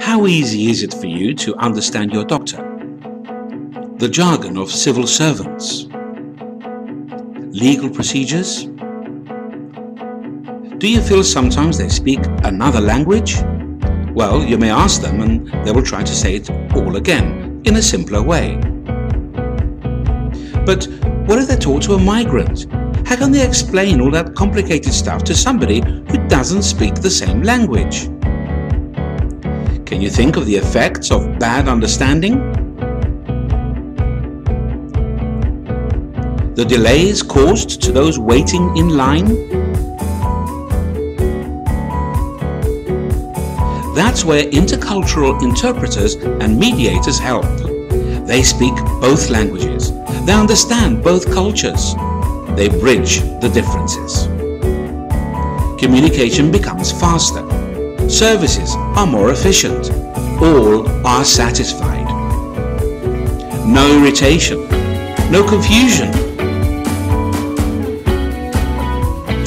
How easy is it for you to understand your doctor? The jargon of civil servants? Legal procedures? Do you feel sometimes they speak another language? Well, you may ask them and they will try to say it all again in a simpler way. But what if they're taught to a migrant? How can they explain all that complicated stuff to somebody who doesn't speak the same language? Can you think of the effects of bad understanding? The delays caused to those waiting in line? That's where intercultural interpreters and mediators help. They speak both languages. They understand both cultures. They bridge the differences. Communication becomes faster. Services are more efficient. All are satisfied. No irritation. No confusion.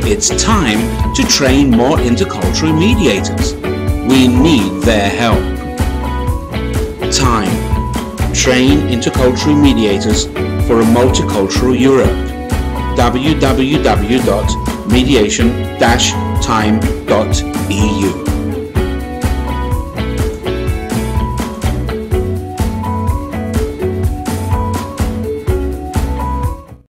It's time to train more intercultural mediators. We need their help. Time. Train intercultural mediators for a multicultural Europe. www.mediation-time.eu